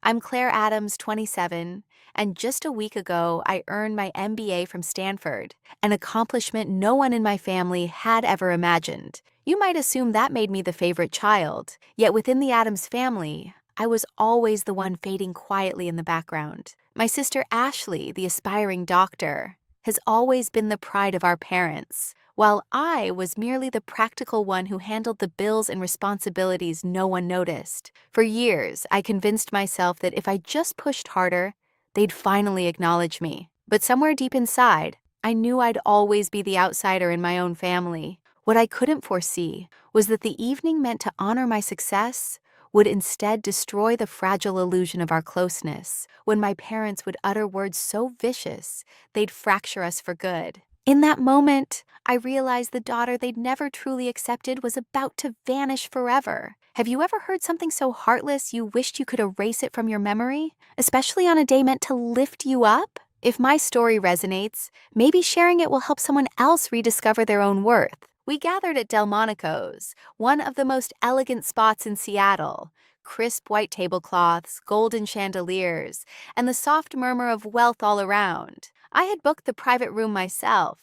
I'm Claire Adams, 27, and just a week ago, I earned my MBA from Stanford, an accomplishment no one in my family had ever imagined. You might assume that made me the favorite child, yet within the Adams family, I was always the one fading quietly in the background. My sister Ashley, the aspiring doctor, has always been the pride of our parents, while I was merely the practical one who handled the bills and responsibilities no one noticed. For years, I convinced myself that if I just pushed harder, they'd finally acknowledge me. But somewhere deep inside, I knew I'd always be the outsider in my own family. What I couldn't foresee was that the evening meant to honor my success would instead destroy the fragile illusion of our closeness, when my parents would utter words so vicious they'd fracture us for good. In that moment, I realized the daughter they'd never truly accepted was about to vanish forever. Have you ever heard something so heartless you wished you could erase it from your memory? Especially on a day meant to lift you up? If my story resonates, maybe sharing it will help someone else rediscover their own worth. We gathered at Delmonico's, one of the most elegant spots in Seattle. Crisp white tablecloths, golden chandeliers, and the soft murmur of wealth all around. I had booked the private room myself,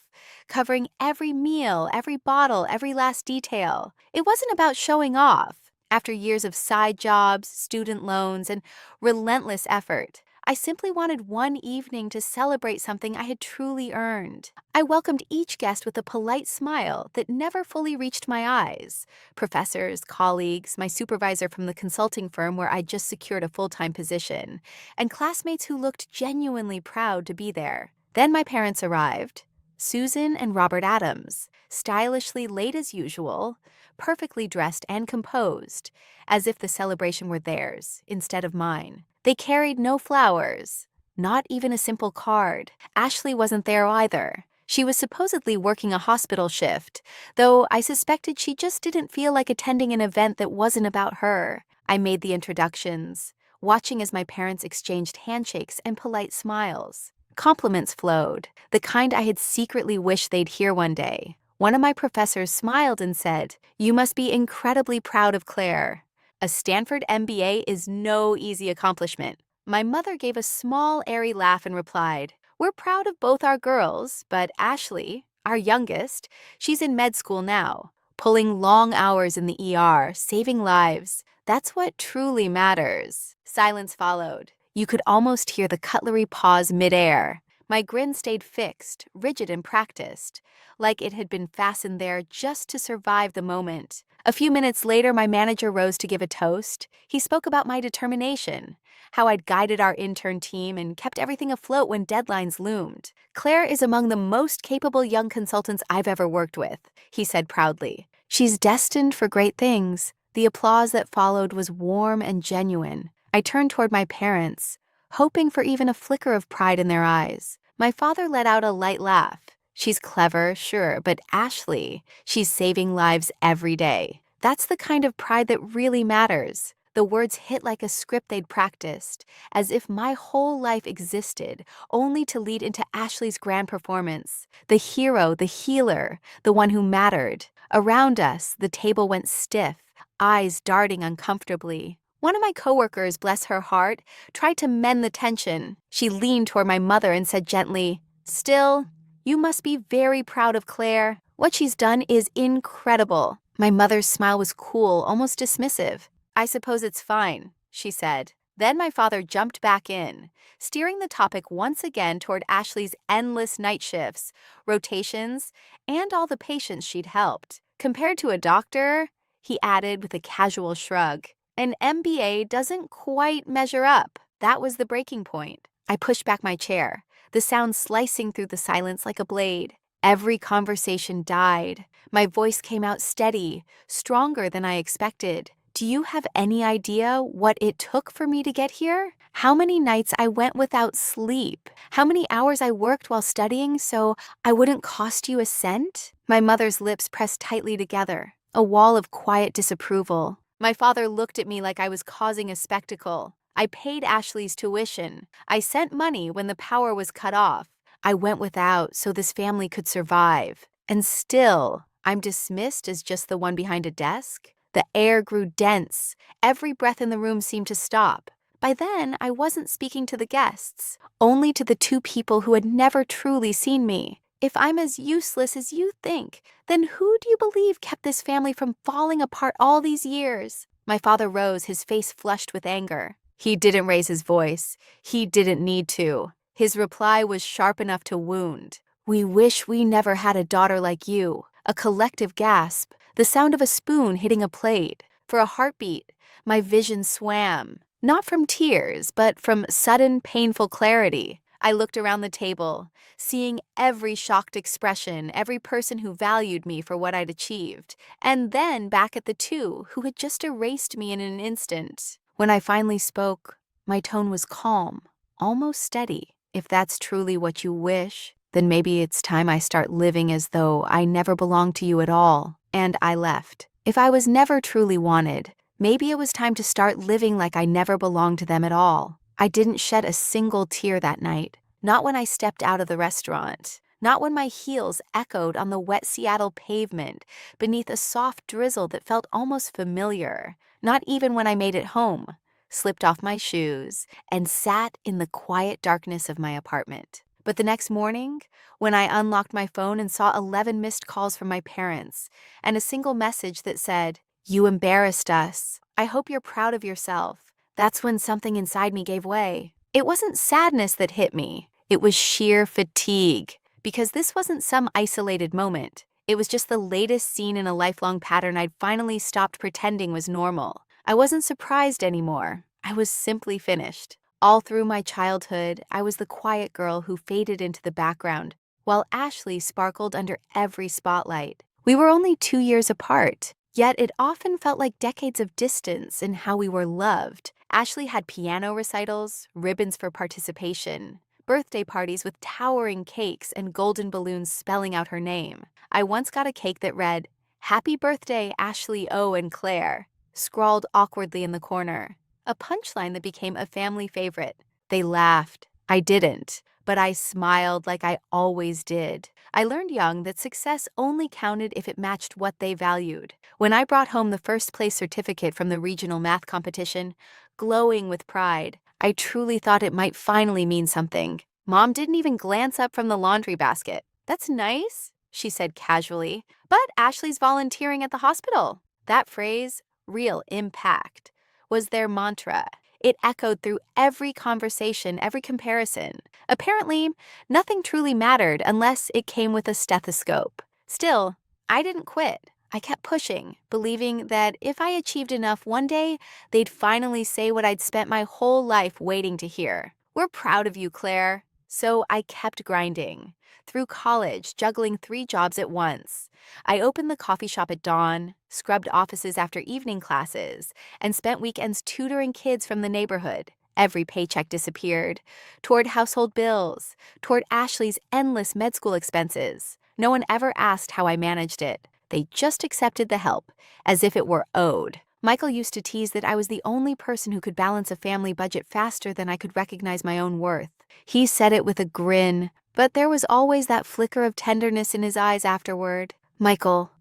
covering every meal, every bottle, every last detail. It wasn't about showing off. After years of side jobs, student loans, and relentless effort, I simply wanted one evening to celebrate something I had truly earned. I welcomed each guest with a polite smile that never fully reached my eyes. Professors, colleagues, my supervisor from the consulting firm where I'd just secured a full-time position, and classmates who looked genuinely proud to be there. Then my parents arrived, Susan and Robert Adams, stylishly late as usual, perfectly dressed and composed, as if the celebration were theirs instead of mine. They carried no flowers, not even a simple card. Ashley wasn't there either. She was supposedly working a hospital shift, though I suspected she just didn't feel like attending an event that wasn't about her. I made the introductions, watching as my parents exchanged handshakes and polite smiles. Compliments flowed, the kind I had secretly wished they'd hear one day. One of my professors smiled and said, "You must be incredibly proud of Claire. A Stanford MBA is no easy accomplishment." My mother gave a small, airy laugh and replied, "We're proud of both our girls, but Ashley, our youngest, she's in med school now, pulling long hours in the ER, saving lives. That's what truly matters." Silence followed. You could almost hear the cutlery pause midair. My grin stayed fixed, rigid and practiced, like it had been fastened there just to survive the moment. A few minutes later, my manager rose to give a toast. He spoke about my determination, how I'd guided our intern team and kept everything afloat when deadlines loomed. "Claire is among the most capable young consultants I've ever worked with," he said proudly. "She's destined for great things." The applause that followed was warm and genuine. I turned toward my parents, hoping for even a flicker of pride in their eyes. My father let out a light laugh. "She's clever, sure, but Ashley, she's saving lives every day. That's the kind of pride that really matters." The words hit like a script they'd practiced, as if my whole life existed only to lead into Ashley's grand performance. The hero, the healer, the one who mattered. Around us, the table went stiff, eyes darting uncomfortably. One of my coworkers, bless her heart, tried to mend the tension. She leaned toward my mother and said gently, "Still, you must be very proud of Claire. What she's done is incredible." My mother's smile was cool, almost dismissive. "I suppose it's fine," she said. Then my father jumped back in, steering the topic once again toward Ashley's endless night shifts, rotations, and all the patients she'd helped. "Compared to a doctor," he added with a casual shrug, "an MBA doesn't quite measure up." That was the breaking point. I pushed back my chair, the sound slicing through the silence like a blade. Every conversation died. My voice came out steady, stronger than I expected. "Do you have any idea what it took for me to get here? How many nights I went without sleep? How many hours I worked while studying so I wouldn't cost you a cent?" My mother's lips pressed tightly together, a wall of quiet disapproval. My father looked at me like I was causing a spectacle. I paid Ashley's tuition. I sent money when the power was cut off. I went without so this family could survive. And still, I'm dismissed as just the one behind a desk? The air grew dense. Every breath in the room seemed to stop. By then, I wasn't speaking to the guests, only to the two people who had never truly seen me. If I'm as useless as you think, then who do you believe kept this family from falling apart all these years? My father rose, his face flushed with anger. He didn't raise his voice. He didn't need to. His reply was sharp enough to wound. We wish we never had a daughter like you. A collective gasp, the sound of a spoon hitting a plate. For a heartbeat, my vision swam. Not from tears, but from sudden, painful clarity. I looked around the table, seeing every shocked expression, every person who valued me for what I'd achieved, and then back at the two who had just erased me in an instant. When I finally spoke, my tone was calm, almost steady. If that's truly what you wish, then maybe it's time I start living as though I never belonged to you at all. And I left. If I was never truly wanted, maybe it was time to start living like I never belonged to them at all. I didn't shed a single tear that night. Not when I stepped out of the restaurant. Not when my heels echoed on the wet Seattle pavement beneath a soft drizzle that felt almost familiar. Not even when I made it home, slipped off my shoes, and sat in the quiet darkness of my apartment. But the next morning, when I unlocked my phone and saw 11 missed calls from my parents, and a single message that said, "You embarrassed us. I hope you're proud of yourself," that's when something inside me gave way. It wasn't sadness that hit me. It was sheer fatigue. Because this wasn't some isolated moment. It was just the latest scene in a lifelong pattern I'd finally stopped pretending was normal. I wasn't surprised anymore. I was simply finished. All through my childhood, I was the quiet girl who faded into the background, while Ashley sparkled under every spotlight. We were only 2 years apart, yet it often felt like decades of distance in how we were loved. Ashley had piano recitals, ribbons for participation, birthday parties with towering cakes and golden balloons spelling out her name. I once got a cake that read, "Happy birthday, Ashley O. and Claire," scrawled awkwardly in the corner. A punchline that became a family favorite. They laughed. I didn't, but I smiled like I always did. I learned young that success only counted if it matched what they valued. When I brought home the first place certificate from the regional math competition, glowing with pride, I truly thought it might finally mean something. Mom didn't even glance up from the laundry basket. "That's nice," she said casually, "but Ashley's volunteering at the hospital." That phrase, real impact, was their mantra. It echoed through every conversation, every comparison. Apparently, nothing truly mattered unless it came with a stethoscope. Still, I didn't quit. I kept pushing, believing that if I achieved enough one day, they'd finally say what I'd spent my whole life waiting to hear. "We're proud of you, Claire." So I kept grinding. Through college, juggling 3 jobs at once. I opened the coffee shop at dawn, scrubbed offices after evening classes, and spent weekends tutoring kids from the neighborhood. Every paycheck disappeared, toward household bills, toward Ashley's endless med school expenses. No one ever asked how I managed it. They just accepted the help, as if it were owed. Michael used to tease that I was the only person who could balance a family budget faster than I could recognize my own worth. He said it with a grin, but there was always that flicker of tenderness in his eyes afterward. Michael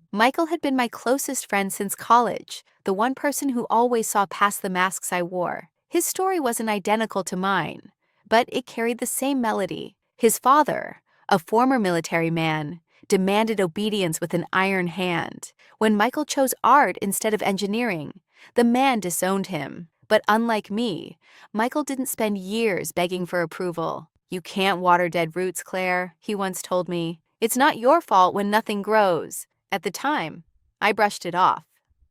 had been my closest friend since college, the one person who always saw past the masks I wore. His story wasn't identical to mine, but it carried the same melody. His father, a former military man, demanded obedience with an iron hand. When Michael chose art instead of engineering, the man disowned him. But unlike me, Michael didn't spend years begging for approval. "You can't water dead roots, Claire," he once told me. "It's not your fault when nothing grows." At the time, I brushed it off,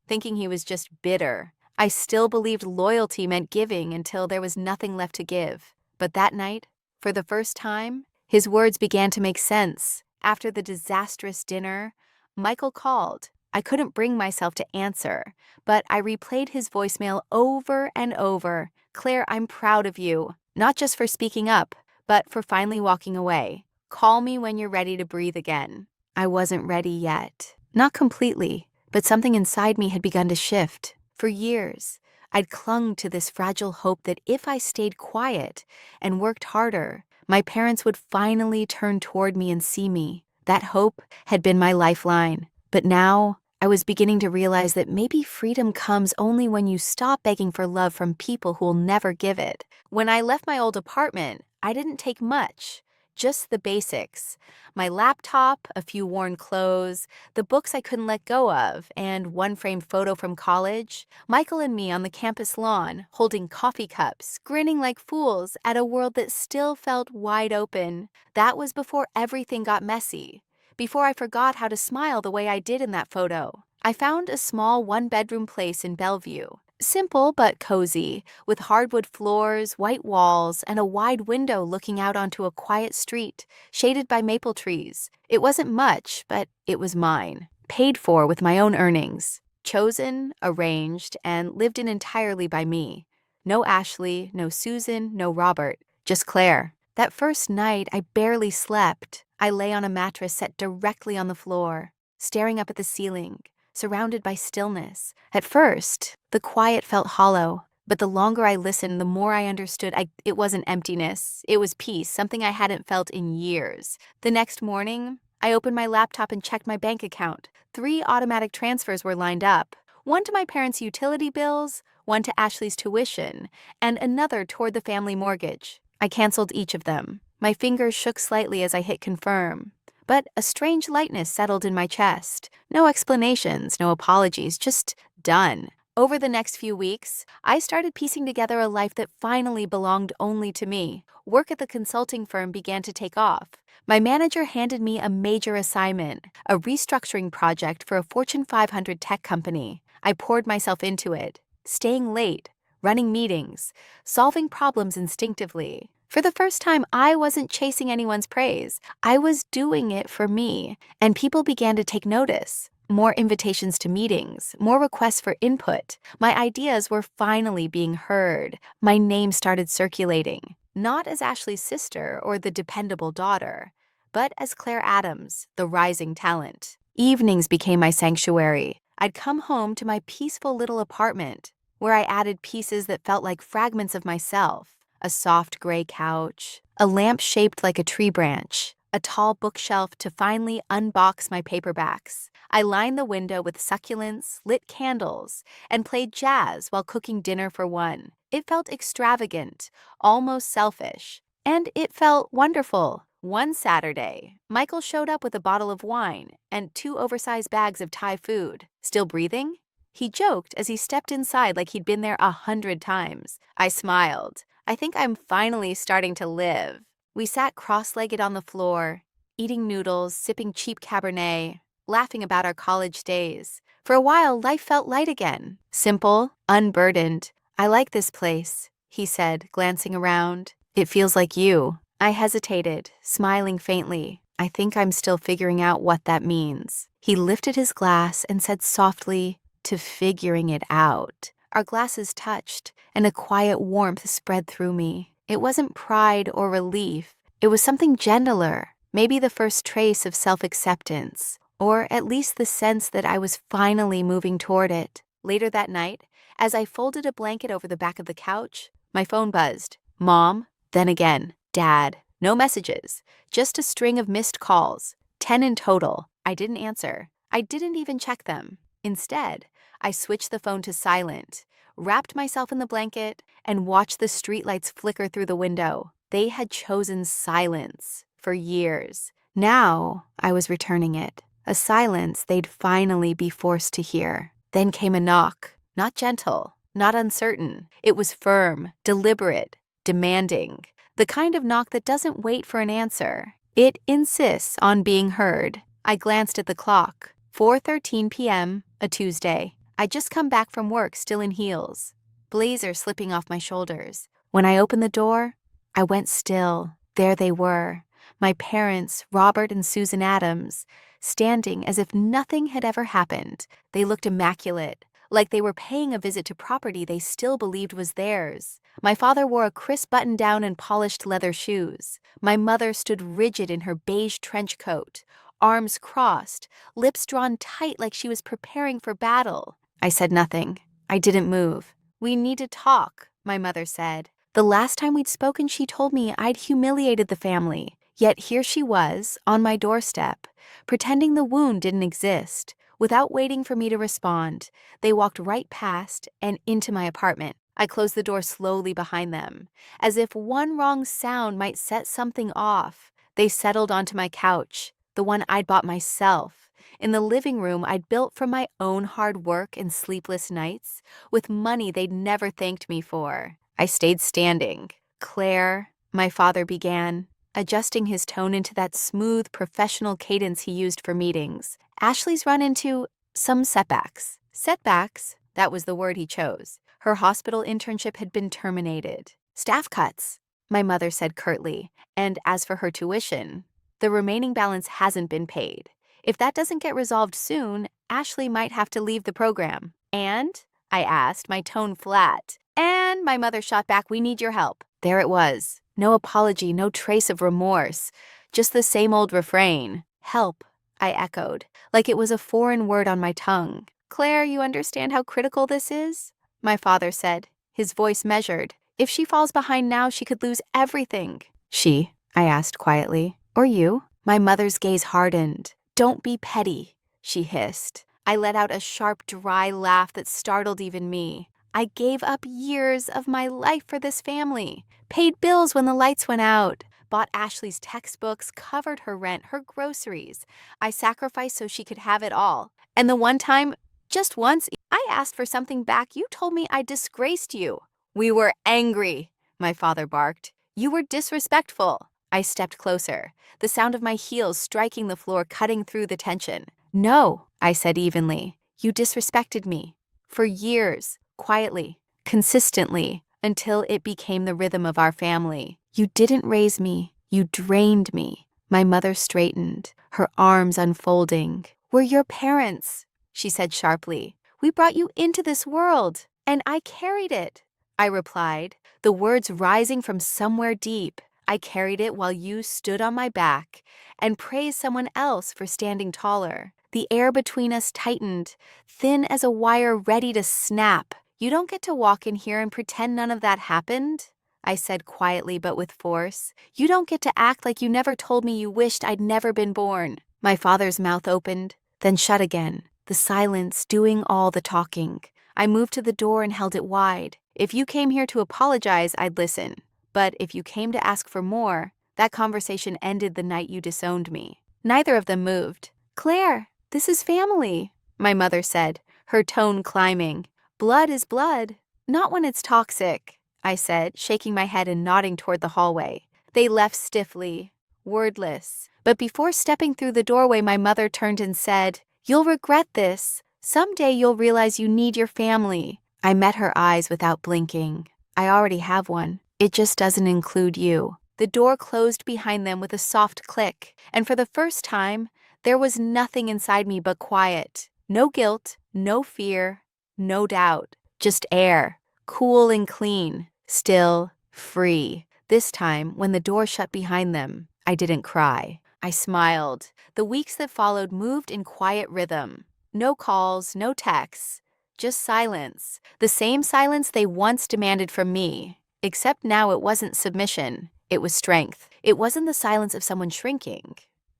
thinking he was just bitter. I still believed loyalty meant giving until there was nothing left to give. But that night, for the first time, his words began to make sense. After the disastrous dinner, Michael called. I couldn't bring myself to answer, but I replayed his voicemail over and over. "Claire, I'm proud of you, not just for speaking up, but for finally walking away. Call me when you're ready to breathe again." I wasn't ready yet. Not completely, but something inside me had begun to shift. For years, I'd clung to this fragile hope that if I stayed quiet and worked harder, my parents would finally turn toward me and see me. That hope had been my lifeline. But now, I was beginning to realize that maybe freedom comes only when you stop begging for love from people who'll never give it. When I left my old apartment, I didn't take much, just the basics. My laptop, a few worn clothes, the books I couldn't let go of, and one framed photo from college. Michael and me on the campus lawn, holding coffee cups, grinning like fools at a world that still felt wide open. That was before everything got messy. Before I forgot how to smile the way I did in that photo. I found a small one-bedroom place in Bellevue. Simple but cozy, with hardwood floors, white walls, and a wide window looking out onto a quiet street, shaded by maple trees. It wasn't much, but it was mine. Paid for with my own earnings. Chosen, arranged, and lived in entirely by me. No Ashley, no Susan, no Robert, just Claire. That first night, I barely slept. I lay on a mattress set directly on the floor, staring up at the ceiling, surrounded by stillness. At first, the quiet felt hollow, but the longer I listened, the more I understood it wasn't emptiness. It was peace, something I hadn't felt in years. The next morning, I opened my laptop and checked my bank account. 3 automatic transfers were lined up. One to my parents' utility bills, one to Ashley's tuition, and another toward the family mortgage. I canceled each of them. My fingers shook slightly as I hit confirm, but a strange lightness settled in my chest. No explanations, no apologies, just done. Over the next few weeks, I started piecing together a life that finally belonged only to me. Work at the consulting firm began to take off. My manager handed me a major assignment, a restructuring project for a Fortune 500 tech company. I poured myself into it, staying late, running meetings, solving problems instinctively. For the first time, I wasn't chasing anyone's praise. I was doing it for me, and people began to take notice. More invitations to meetings, more requests for input. My ideas were finally being heard. My name started circulating, not as Ashley's sister or the dependable daughter, but as Claire Adams, the rising talent. Evenings became my sanctuary. I'd come home to my peaceful little apartment, where I added pieces that felt like fragments of myself. A soft gray couch, a lamp shaped like a tree branch, a tall bookshelf to finally unbox my paperbacks. I lined the window with succulents, lit candles, and played jazz while cooking dinner for one. It felt extravagant, almost selfish, and it felt wonderful. One Saturday, Michael showed up with a bottle of wine and 2 oversized bags of Thai food. Still breathing? He joked as he stepped inside like he'd been there 100 times. I smiled. I think I'm finally starting to live. We sat cross-legged on the floor, eating noodles, sipping cheap Cabernet, laughing about our college days. For a while, life felt light again. Simple, unburdened. I like this place, he said, glancing around. It feels like you. I hesitated, smiling faintly. I think I'm still figuring out what that means. He lifted his glass and said softly, to figuring it out. Our glasses touched, and a quiet warmth spread through me. It wasn't pride or relief. It was something gentler, maybe the first trace of self-acceptance, or at least the sense that I was finally moving toward it. Later that night, as I folded a blanket over the back of the couch, my phone buzzed. Mom, then again, Dad. No messages, just a string of missed calls, 10 in total. I didn't answer. I didn't even check them. Instead, I switched the phone to silent, wrapped myself in the blanket, and watched the streetlights flicker through the window. They had chosen silence for years. Now, I was returning it, a silence they'd finally be forced to hear. Then came a knock, not gentle, not uncertain. It was firm, deliberate, demanding. The kind of knock that doesn't wait for an answer. It insists on being heard. I glanced at the clock. 4:13 p.m., a Tuesday. I'd just come back from work, still in heels, blazer slipping off my shoulders. When I opened the door, I went still. There they were, my parents, Robert and Susan Adams, standing as if nothing had ever happened. They looked immaculate, like they were paying a visit to property they still believed was theirs. My father wore a crisp button-down and polished leather shoes. My mother stood rigid in her beige trench coat, arms crossed, lips drawn tight like she was preparing for battle. I said nothing. I didn't move. We need to talk, my mother said. The last time we'd spoken, she told me I'd humiliated the family. Yet here she was, on my doorstep, pretending the wound didn't exist, Without waiting for me to respond, they walked right past and into my apartment. I closed the door slowly behind them, as if one wrong sound might set something off. They settled onto my couch, the one I'd bought myself, in the living room I'd built from my own hard work and sleepless nights, with money they'd never thanked me for. I stayed standing. "Claire," my father began, adjusting his tone into that smooth, professional cadence he used for meetings. "Ashley's run into some setbacks." Setbacks? That was the word he chose. Her hospital internship had been terminated. "Staff cuts," my mother said curtly, "and as for her tuition, the remaining balance hasn't been paid. If that doesn't get resolved soon, Ashley might have to leave the program." "And?" I asked, my tone flat. "And," my mother shot back, "we need your help." There it was. No apology, no trace of remorse. Just the same old refrain. "Help," I echoed, like it was a foreign word on my tongue. "Claire, you understand how critical this is?" My father said, his voice measured. "If she falls behind now, she could lose everything." "She?" I asked quietly. "Or you?" My mother's gaze hardened. "Don't be petty," she hissed. I let out a sharp, dry laugh that startled even me. I gave up years of my life for this family, paid bills when the lights went out, bought Ashley's textbooks, covered her rent, her groceries. I sacrificed so she could have it all. And the one time, just once, I asked for something back, you told me I disgraced you. "We were angry," my father barked. "You were disrespectful." I stepped closer, the sound of my heels striking the floor cutting through the tension. "No," I said evenly. "You disrespected me. For years, quietly, consistently, until it became the rhythm of our family. You didn't raise me. You drained me." My mother straightened, her arms unfolding. "We're your parents," she said sharply. "We brought you into this world, and I carried it." I replied, the words rising from somewhere deep. "I carried it while you stood on my back and praised someone else for standing taller." The air between us tightened, thin as a wire ready to snap. "You don't get to walk in here and pretend none of that happened," I said quietly but with force. "You don't get to act like you never told me you wished I'd never been born." My father's mouth opened, then shut again, the silence doing all the talking. I moved to the door and held it wide. "If you came here to apologize, I'd listen. But if you came to ask for more, that conversation ended the night you disowned me." Neither of them moved. "Claire, this is family," my mother said, her tone climbing. "Blood is blood, not when it's toxic," I said, shaking my head and nodding toward the hallway. They left stiffly, wordless. But before stepping through the doorway, my mother turned and said, "You'll regret this. Someday you'll realize you need your family." I met her eyes without blinking. "I already have one. It just doesn't include you." The door closed behind them with a soft click, and for the first time, there was nothing inside me but quiet. No guilt, no fear, no doubt. Just air, cool and clean, still, free. This time, when the door shut behind them, I didn't cry. I smiled. The weeks that followed moved in quiet rhythm. No calls, no texts, just silence. The same silence they once demanded from me. Except now it wasn't submission, it was strength. It wasn't the silence of someone shrinking.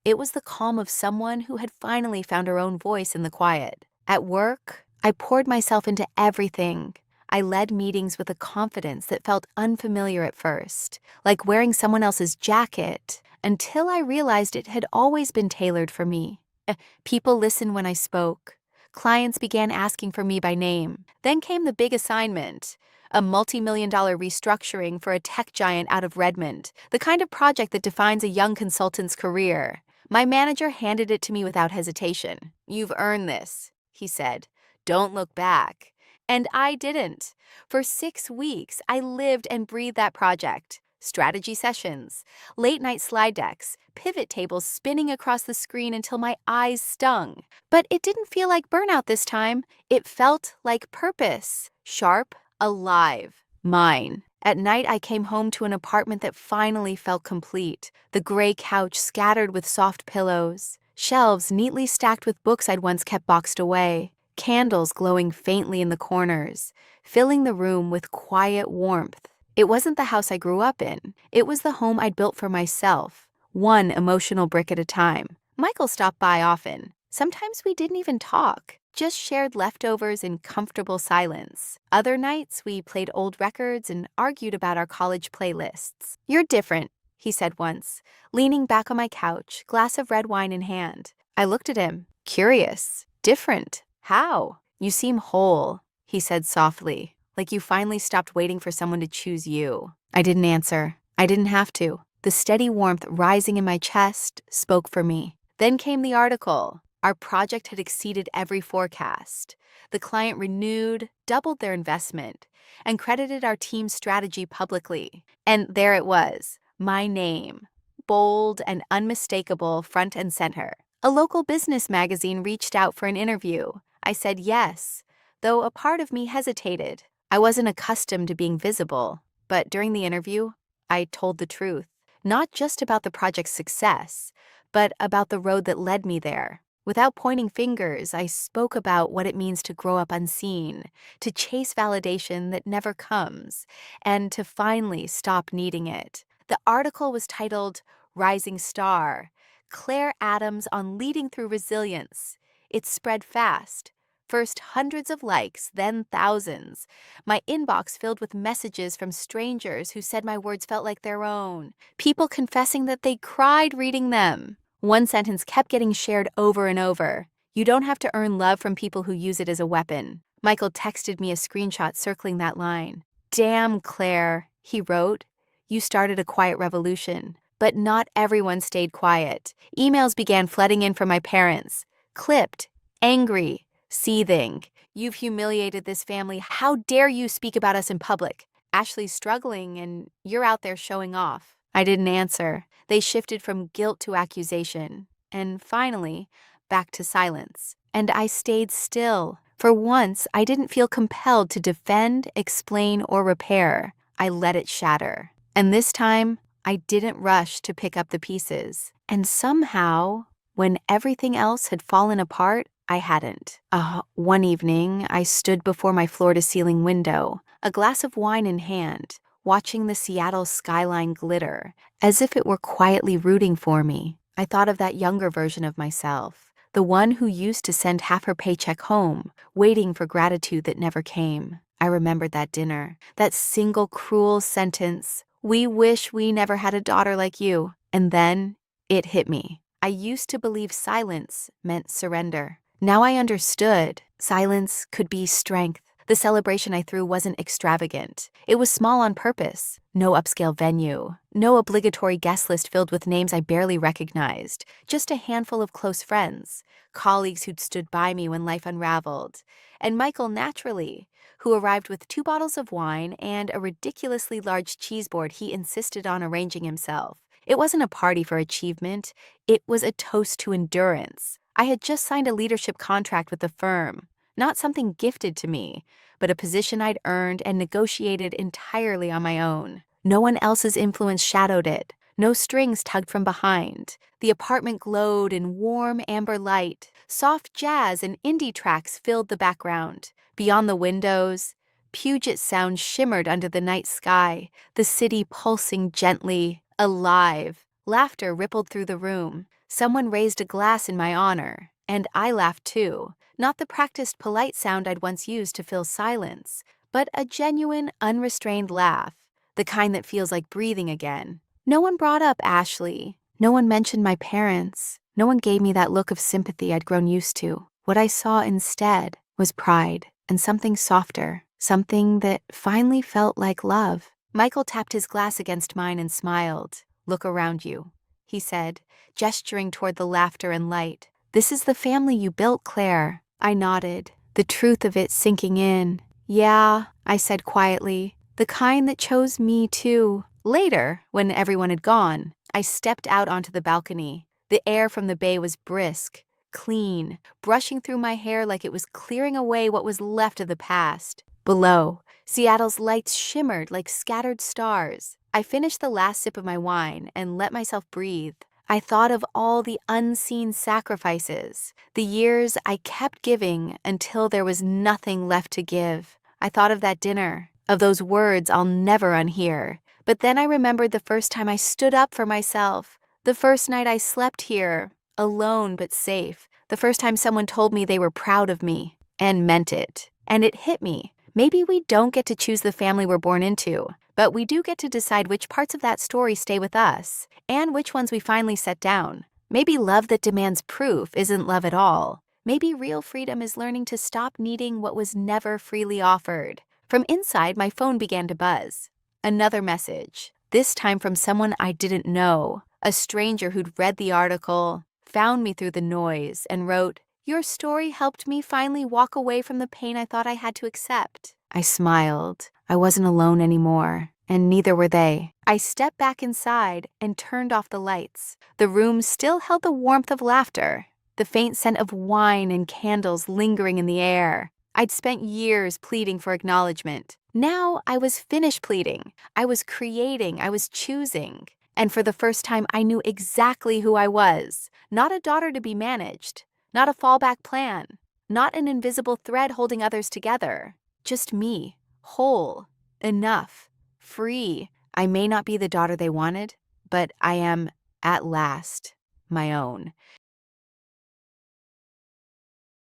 It was the calm of someone who had finally found her own voice in the quiet. At work, I poured myself into everything. I led meetings with a confidence that felt unfamiliar at first, like wearing someone else's jacket, until I realized it had always been tailored for me. People listened when I spoke. Clients began asking for me by name. Then came the big assignment. A multi-million-dollar restructuring for a tech giant out of Redmond, the kind of project that defines a young consultant's career. My manager handed it to me without hesitation. "You've earned this," he said. "Don't look back." And I didn't. For 6 weeks, I lived and breathed that project. Strategy sessions, late-night slide decks, pivot tables spinning across the screen until my eyes stung. But it didn't feel like burnout this time. It felt like purpose. Sharp, alive, mine. At night, I came home to an apartment that finally felt complete. The gray couch scattered with soft pillows, shelves neatly stacked with books I'd once kept boxed away, candles glowing faintly in the corners, filling the room with quiet warmth. It wasn't the house I grew up in. It was the home I'd built for myself, one emotional brick at a time. Michael stopped by often, Sometimes we didn't even talk, just shared leftovers in comfortable silence. Other nights, we played old records and argued about our college playlists. "You're different," he said once, leaning back on my couch, glass of red wine in hand. I looked at him, curious. "Different? How?" "You seem whole," he said softly, "like you finally stopped waiting for someone to choose you." I didn't answer. I didn't have to. The steady warmth rising in my chest spoke for me. Then came the article. Our project had exceeded every forecast. The client renewed, doubled their investment, and credited our team's strategy publicly. And there it was, my name, bold and unmistakable front and center. A local business magazine reached out for an interview. I said yes, though a part of me hesitated. I wasn't accustomed to being visible, but during the interview, I told the truth, not just about the project's success, but about the road that led me there. Without pointing fingers, I spoke about what it means to grow up unseen, to chase validation that never comes, and to finally stop needing it. The article was titled Rising Star, Claire Adams on Leading Through Resilience. It spread fast. First hundreds of likes, then thousands. My inbox filled with messages from strangers who said my words felt like their own. People confessing that they cried reading them. One sentence kept getting shared over and over. "You don't have to earn love from people who use it as a weapon." Michael texted me a screenshot circling that line. "Damn, Claire," he wrote. "You started a quiet revolution." But not everyone stayed quiet. Emails began flooding in from my parents. Clipped, angry, seething. "You've humiliated this family. How dare you speak about us in public? Ashley's struggling and you're out there showing off." I didn't answer. They shifted from guilt to accusation, and finally, back to silence. And I stayed still. For once, I didn't feel compelled to defend, explain, or repair. I let it shatter. And this time, I didn't rush to pick up the pieces. And somehow, when everything else had fallen apart, I hadn't. One evening, I stood before my floor-to-ceiling window, a glass of wine in hand, watching the Seattle skyline glitter, as if it were quietly rooting for me. I thought of that younger version of myself, the one who used to send half her paycheck home, waiting for gratitude that never came. I remembered that dinner, that single cruel sentence, "We wish we never had a daughter like you." And then it hit me. I used to believe silence meant surrender. Now I understood. Silence could be strength. The celebration I threw wasn't extravagant. It was small on purpose. No upscale venue. No obligatory guest list filled with names I barely recognized. Just a handful of close friends, colleagues who'd stood by me when life unraveled. And Michael, naturally, who arrived with 2 bottles of wine and a ridiculously large cheese board he insisted on arranging himself. It wasn't a party for achievement. It was a toast to endurance. I had just signed a leadership contract with the firm. Not something gifted to me, but a position I'd earned and negotiated entirely on my own. No one else's influence shadowed it. No strings tugged from behind. The apartment glowed in warm amber light. Soft jazz and indie tracks filled the background. Beyond the windows, Puget Sound shimmered under the night sky, the city pulsing gently, alive. Laughter rippled through the room. Someone raised a glass in my honor, and I laughed too. Not the practiced polite sound I'd once used to fill silence, but a genuine, unrestrained laugh, the kind that feels like breathing again. No one brought up Ashley. No one mentioned my parents. No one gave me that look of sympathy I'd grown used to. What I saw instead was pride and something softer, something that finally felt like love. Michael tapped his glass against mine and smiled. "Look around you," he said, gesturing toward the laughter and light. "This is the family you built, Claire." I nodded, the truth of it sinking in. "Yeah," I said quietly, "the kind that chose me too." Later, when everyone had gone, I stepped out onto the balcony. The air from the bay was brisk, clean, brushing through my hair like it was clearing away what was left of the past. Below, Seattle's lights shimmered like scattered stars. I finished the last sip of my wine and let myself breathe. I thought of all the unseen sacrifices, the years I kept giving until there was nothing left to give. I thought of that dinner, of those words I'll never unhear. But then I remembered the first time I stood up for myself, the first night I slept here, alone but safe, The first time someone told me they were proud of me and meant it. And it hit me. Maybe we don't get to choose the family we're born into, but we do get to decide which parts of that story stay with us and which ones we finally set down. Maybe love that demands proof isn't love at all. Maybe real freedom is learning to stop needing what was never freely offered. From inside, my phone began to buzz. Another message, this time from someone I didn't know, a stranger who'd read the article, found me through the noise, and wrote, "Your story helped me finally walk away from the pain I thought I had to accept." I smiled. I wasn't alone anymore, and neither were they. I stepped back inside and turned off the lights. The room still held the warmth of laughter, the faint scent of wine and candles lingering in the air. I'd spent years pleading for acknowledgement. Now I was finished pleading. I was creating, I was choosing. And for the first time, I knew exactly who I was. Not a daughter to be managed. Not a fallback plan. Not an invisible thread holding others together. Just me. Whole. Enough. Free. I may not be the daughter they wanted, but I am, at last, my own.